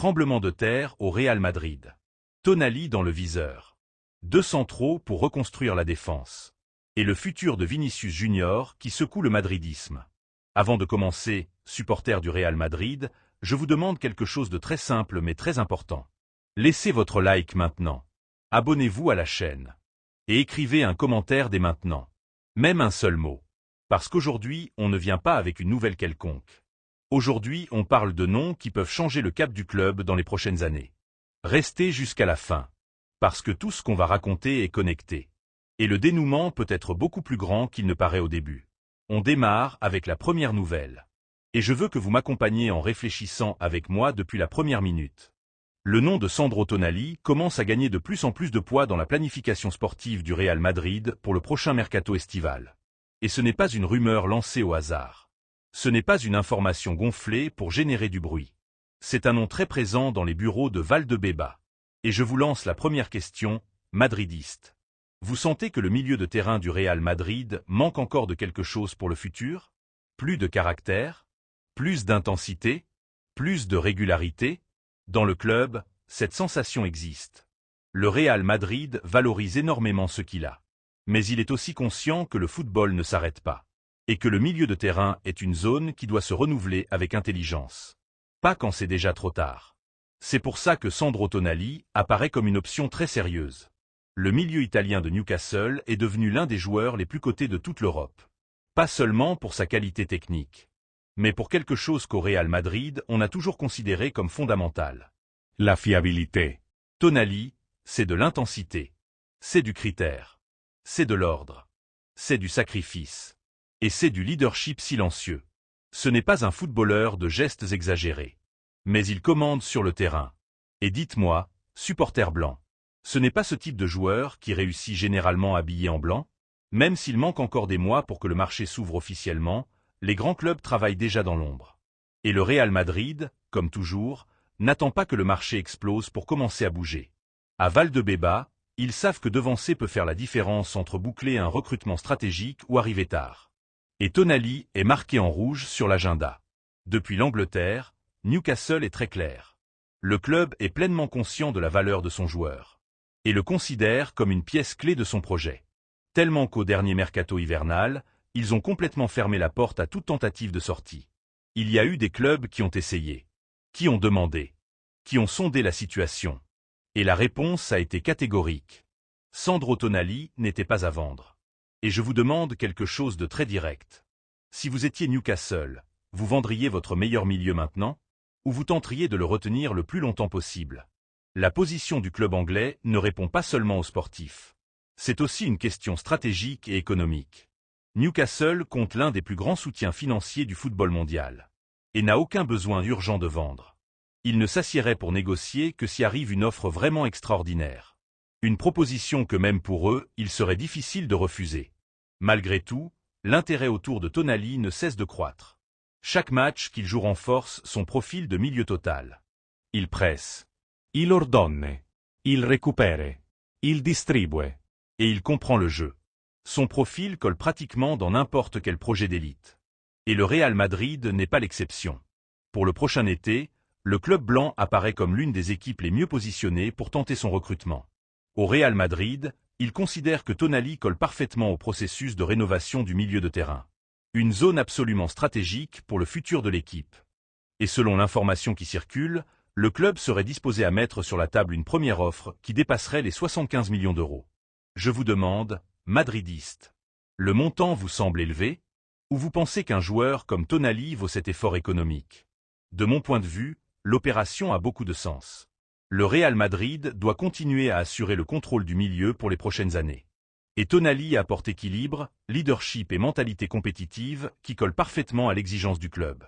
Tremblement de terre au Real Madrid. Tonali dans le viseur. 2 centraux pour reconstruire la défense. Et le futur de Vinicius Junior qui secoue le madridisme. Avant de commencer, supporter du Real Madrid, je vous demande quelque chose de très simple mais très important. Laissez votre like maintenant. Abonnez-vous à la chaîne. Et écrivez un commentaire dès maintenant. Même un seul mot. Parce qu'aujourd'hui, on ne vient pas avec une nouvelle quelconque. Aujourd'hui, on parle de noms qui peuvent changer le cap du club dans les prochaines années. Restez jusqu'à la fin. Parce que tout ce qu'on va raconter est connecté. Et le dénouement peut être beaucoup plus grand qu'il ne paraît au début. On démarre avec la première nouvelle. Et je veux que vous m'accompagniez en réfléchissant avec moi depuis la première minute. Le nom de Sandro Tonali commence à gagner de plus en plus de poids dans la planification sportive du Real Madrid pour le prochain mercato estival. Et ce n'est pas une rumeur lancée au hasard. Ce n'est pas une information gonflée pour générer du bruit. C'est un nom très présent dans les bureaux de Valdebeba. Et je vous lance la première question, madridiste. Vous sentez que le milieu de terrain du Real Madrid manque encore de quelque chose pour le futur? Plus de caractère? Plus d'intensité? Plus de régularité? Dans le club, cette sensation existe. Le Real Madrid valorise énormément ce qu'il a. Mais il est aussi conscient que le football ne s'arrête pas. Et que le milieu de terrain est une zone qui doit se renouveler avec intelligence. Pas quand c'est déjà trop tard. C'est pour ça que Sandro Tonali apparaît comme une option très sérieuse. Le milieu italien de Newcastle est devenu l'un des joueurs les plus cotés de toute l'Europe. Pas seulement pour sa qualité technique, mais pour quelque chose qu'au Real Madrid on a toujours considéré comme fondamental. La fiabilité. Tonali, c'est de l'intensité. C'est du critère. C'est de l'ordre. C'est du sacrifice. Et c'est du leadership silencieux. Ce n'est pas un footballeur de gestes exagérés. Mais il commande sur le terrain. Et dites-moi, supporter blanc, ce n'est pas ce type de joueur qui réussit généralement habillé en blanc? Même s'il manque encore des mois pour que le marché s'ouvre officiellement, les grands clubs travaillent déjà dans l'ombre. Et le Real Madrid, comme toujours, n'attend pas que le marché explose pour commencer à bouger. À Valdebeba, ils savent que devancer peut faire la différence entre boucler un recrutement stratégique ou arriver tard. Et Tonali est marqué en rouge sur l'agenda. Depuis l'Angleterre, Newcastle est très clair. Le club est pleinement conscient de la valeur de son joueur. Et le considère comme une pièce clé de son projet. Tellement qu'au dernier mercato hivernal, ils ont complètement fermé la porte à toute tentative de sortie. Il y a eu des clubs qui ont essayé, qui ont demandé, qui ont sondé la situation. Et la réponse a été catégorique. Sandro Tonali n'était pas à vendre. Et je vous demande quelque chose de très direct. Si vous étiez Newcastle, vous vendriez votre meilleur milieu maintenant? Ou vous tenteriez de le retenir le plus longtemps possible? La position du club anglais ne répond pas seulement aux sportifs. C'est aussi une question stratégique et économique. Newcastle compte l'un des plus grands soutiens financiers du football mondial. Et n'a aucun besoin urgent de vendre. Il ne s'assiérait pour négocier que s'y arrive une offre vraiment extraordinaire. Une proposition que même pour eux, il serait difficile de refuser. Malgré tout, l'intérêt autour de Tonali ne cesse de croître. Chaque match qu'il joue renforce son profil de milieu total. Il presse. Il ordonne. Il récupère. Il distribue. Et il comprend le jeu. Son profil colle pratiquement dans n'importe quel projet d'élite. Et le Real Madrid n'est pas l'exception. Pour le prochain été, le club blanc apparaît comme l'une des équipes les mieux positionnées pour tenter son recrutement. Au Real Madrid, il considère que Tonali colle parfaitement au processus de rénovation du milieu de terrain. Une zone absolument stratégique pour le futur de l'équipe. Et selon l'information qui circule, le club serait disposé à mettre sur la table une première offre qui dépasserait les 75 millions d'euros. Je vous demande, madridiste, le montant vous semble élevé? Ou vous pensez qu'un joueur comme Tonali vaut cet effort économique? De mon point de vue, l'opération a beaucoup de sens. Le Real Madrid doit continuer à assurer le contrôle du milieu pour les prochaines années. Et Tonali apporte équilibre, leadership et mentalité compétitive qui collent parfaitement à l'exigence du club.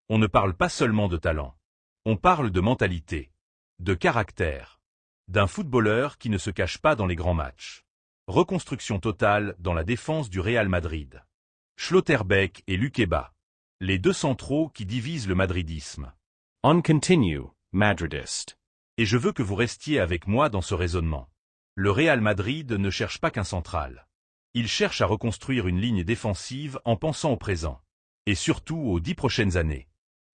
On ne parle pas seulement de talent. On parle de mentalité, de caractère, d'un footballeur qui ne se cache pas dans les grands matchs. Reconstruction totale dans la défense du Real Madrid. Schlotterbeck et Lukeba, les deux centraux qui divisent le madridisme. On continue, Madridist. Et je veux que vous restiez avec moi dans ce raisonnement. Le Real Madrid ne cherche pas qu'un central. Il cherche à reconstruire une ligne défensive en pensant au présent. Et surtout aux 10 prochaines années.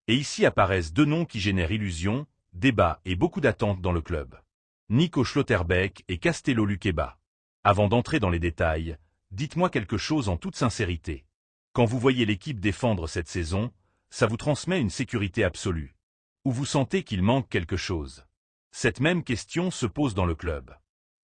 Et ici apparaissent deux noms qui génèrent illusion, débats et beaucoup d'attentes dans le club. Nico Schlotterbeck et Castello Luqueba. Avant d'entrer dans les détails, dites-moi quelque chose en toute sincérité. Quand vous voyez l'équipe défendre cette saison, ça vous transmet une sécurité absolue. Ou vous sentez qu'il manque quelque chose? Cette même question se pose dans le club.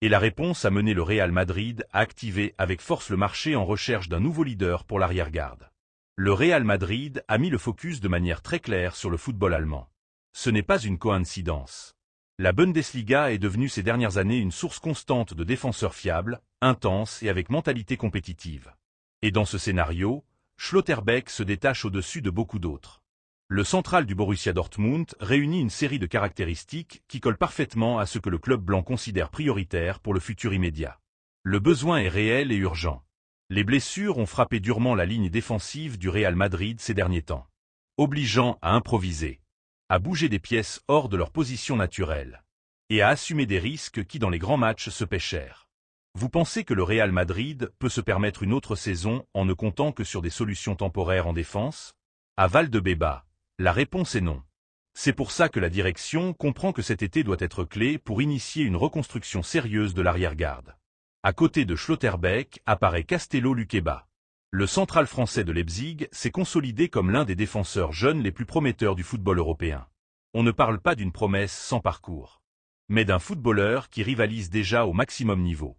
Et la réponse a mené le Real Madrid à activer avec force le marché en recherche d'un nouveau leader pour l'arrière-garde. Le Real Madrid a mis le focus de manière très claire sur le football allemand. Ce n'est pas une coïncidence. La Bundesliga est devenue ces dernières années une source constante de défenseurs fiables, intenses et avec mentalité compétitive. Et dans ce scénario, Schlotterbeck se détache au-dessus de beaucoup d'autres. Le central du Borussia Dortmund réunit une série de caractéristiques qui collent parfaitement à ce que le club blanc considère prioritaire pour le futur immédiat. Le besoin est réel et urgent. Les blessures ont frappé durement la ligne défensive du Real Madrid ces derniers temps, obligeant à improviser, à bouger des pièces hors de leur position naturelle, et à assumer des risques qui dans les grands matchs se paient cher. Vous pensez que le Real Madrid peut se permettre une autre saison en ne comptant que sur des solutions temporaires en défense? À Valdebeba, la réponse est non. C'est pour ça que la direction comprend que cet été doit être clé pour initier une reconstruction sérieuse de l'arrière-garde. À côté de Schlotterbeck apparaît Castello Luqueba. Le central français de Leipzig s'est consolidé comme l'un des défenseurs jeunes les plus prometteurs du football européen. On ne parle pas d'une promesse sans parcours, mais d'un footballeur qui rivalise déjà au maximum niveau.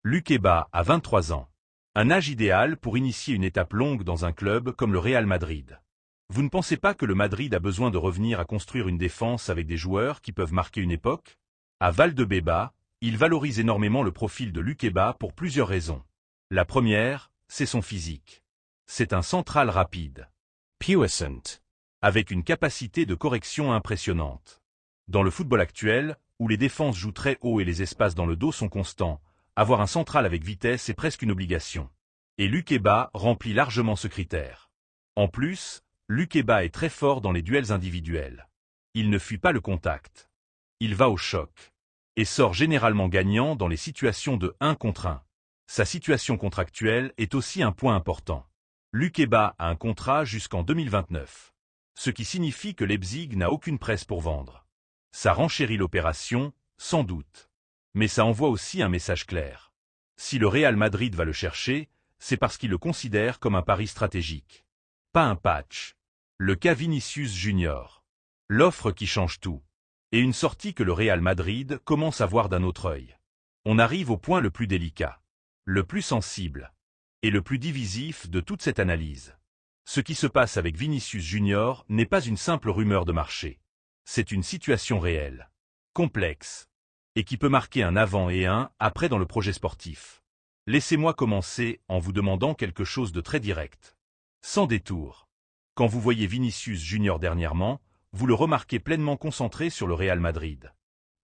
Luqueba a 23 ans. Un âge idéal pour initier une étape longue dans un club comme le Real Madrid. Vous ne pensez pas que le Madrid a besoin de revenir à construire une défense avec des joueurs qui peuvent marquer une époque? À Valdebeba, il valorise énormément le profil de Luqueba pour plusieurs raisons. La première, c'est son physique. C'est un central rapide, puissant, avec une capacité de correction impressionnante. Dans le football actuel, où les défenses jouent très haut et les espaces dans le dos sont constants, avoir un central avec vitesse est presque une obligation. Et Luqueba remplit largement ce critère. En plus, Luqueba est très fort dans les duels individuels. Il ne fuit pas le contact. Il va au choc. Et sort généralement gagnant dans les situations de 1 contre 1. Sa situation contractuelle est aussi un point important. Luqueba a un contrat jusqu'en 2029. Ce qui signifie que Leipzig n'a aucune presse pour vendre. Ça renchérit l'opération, sans doute. Mais ça envoie aussi un message clair. Si le Real Madrid va le chercher, c'est parce qu'il le considère comme un pari stratégique. Pas un patch. Le cas Vinicius Junior. L'offre qui change tout. Et une sortie que le Real Madrid commence à voir d'un autre œil. On arrive au point le plus délicat, le plus sensible, et le plus divisif de toute cette analyse. Ce qui se passe avec Vinicius Junior n'est pas une simple rumeur de marché. C'est une situation réelle, complexe, et qui peut marquer un avant et un après dans le projet sportif. Laissez-moi commencer en vous demandant quelque chose de très direct. Sans détour. Quand vous voyez Vinicius Junior dernièrement, vous le remarquez pleinement concentré sur le Real Madrid.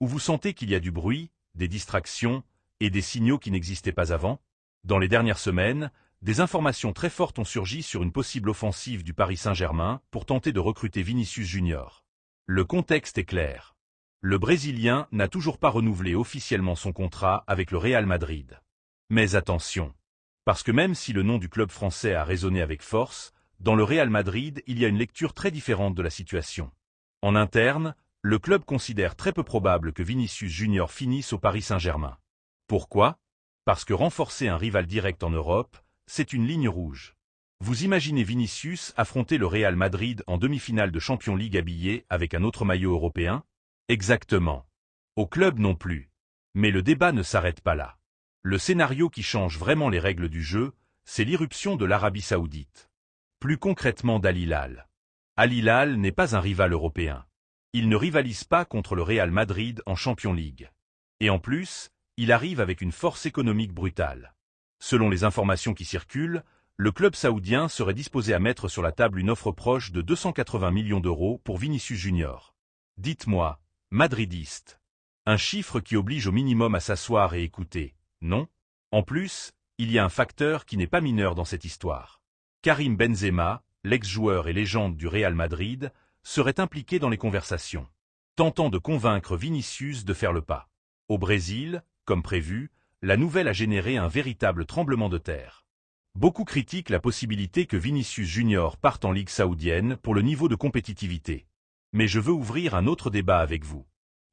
Ou vous sentez qu'il y a du bruit, des distractions et des signaux qui n'existaient pas avant? Dans les dernières semaines, des informations très fortes ont surgi sur une possible offensive du Paris Saint-Germain pour tenter de recruter Vinicius Junior. Le contexte est clair. Le Brésilien n'a toujours pas renouvelé officiellement son contrat avec le Real Madrid. Mais attention, parce que même si le nom du club français a résonné avec force, dans le Real Madrid, il y a une lecture très différente de la situation. En interne, le club considère très peu probable que Vinicius Junior finisse au Paris Saint-Germain. Pourquoi? Parce que renforcer un rival direct en Europe, c'est une ligne rouge. Vous imaginez Vinicius affronter le Real Madrid en demi-finale de Champions League habillé avec un autre maillot européen? Exactement. Au club non plus. Mais le débat ne s'arrête pas là. Le scénario qui change vraiment les règles du jeu, c'est l'irruption de l'Arabie Saoudite. Plus concrètement d'Al Hilal. Al Hilal n'est pas un rival européen. Il ne rivalise pas contre le Real Madrid en Champions League. Et en plus, il arrive avec une force économique brutale. Selon les informations qui circulent, le club saoudien serait disposé à mettre sur la table une offre proche de 280 millions d'euros pour Vinicius Junior. Dites-moi, madridiste. Un chiffre qui oblige au minimum à s'asseoir et écouter, non? En plus, il y a un facteur qui n'est pas mineur dans cette histoire. Karim Benzema, l'ex-joueur et légende du Real Madrid, serait impliqué dans les conversations, tentant de convaincre Vinicius de faire le pas. Au Brésil, comme prévu, la nouvelle a généré un véritable tremblement de terre. Beaucoup critiquent la possibilité que Vinicius Junior parte en Ligue saoudienne pour le niveau de compétitivité. Mais je veux ouvrir un autre débat avec vous.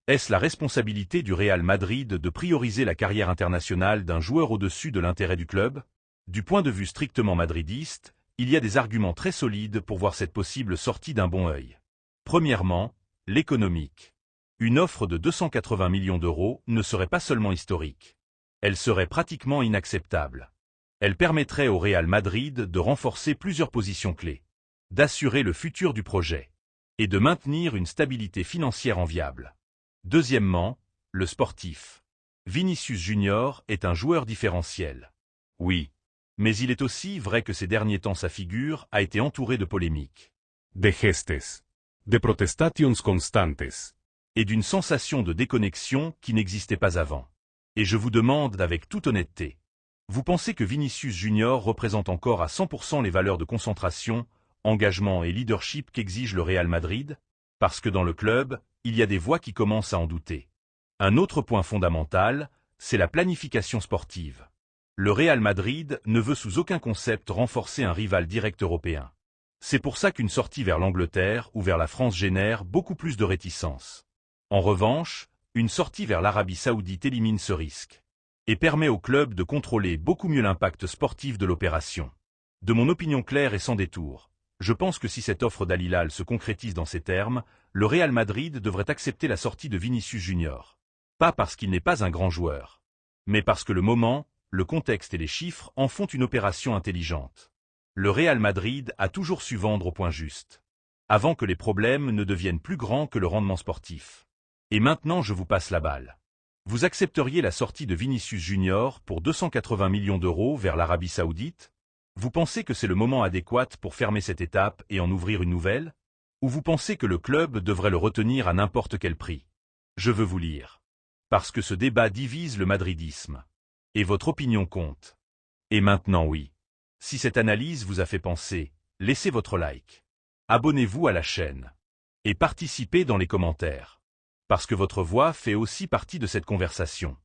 Est-ce la responsabilité du Real Madrid de prioriser la carrière internationale d'un joueur au-dessus de l'intérêt du club? Du point de vue strictement madridiste, il y a des arguments très solides pour voir cette possible sortie d'un bon œil. Premièrement, l'économique. Une offre de 280 millions d'euros ne serait pas seulement historique. Elle serait pratiquement inacceptable. Elle permettrait au Real Madrid de renforcer plusieurs positions clés, d'assurer le futur du projet et de maintenir une stabilité financière enviable. Deuxièmement, le sportif. Vinicius Junior est un joueur différentiel. Oui. Mais il est aussi vrai que ces derniers temps sa figure a été entourée de polémiques. De gestes. De protestations constantes. Et d'une sensation de déconnexion qui n'existait pas avant. Et je vous demande avec toute honnêteté. Vous pensez que Vinicius Junior représente encore à 100% les valeurs de concentration, engagement et leadership qu'exige le Real Madrid? Parce que dans le club, il y a des voix qui commencent à en douter. Un autre point fondamental, c'est la planification sportive. Le Real Madrid ne veut sous aucun concept renforcer un rival direct européen. C'est pour ça qu'une sortie vers l'Angleterre ou vers la France génère beaucoup plus de réticence. En revanche, une sortie vers l'Arabie Saoudite élimine ce risque et permet au club de contrôler beaucoup mieux l'impact sportif de l'opération. De mon opinion claire et sans détour, je pense que si cette offre d'Al Hilal se concrétise dans ces termes, le Real Madrid devrait accepter la sortie de Vinicius Junior. Pas parce qu'il n'est pas un grand joueur, mais parce que le moment, le contexte et les chiffres en font une opération intelligente. Le Real Madrid a toujours su vendre au point juste, avant que les problèmes ne deviennent plus grands que le rendement sportif. Et maintenant je vous passe la balle. Vous accepteriez la sortie de Vinicius Junior pour 280 millions d'euros vers l'Arabie Saoudite? Vous pensez que c'est le moment adéquat pour fermer cette étape et en ouvrir une nouvelle? Ou vous pensez que le club devrait le retenir à n'importe quel prix? Je veux vous lire. Parce que ce débat divise le madridisme. Et votre opinion compte. Et maintenant oui. Si cette analyse vous a fait penser, laissez votre like. Abonnez-vous à la chaîne. Et participez dans les commentaires. Parce que votre voix fait aussi partie de cette conversation.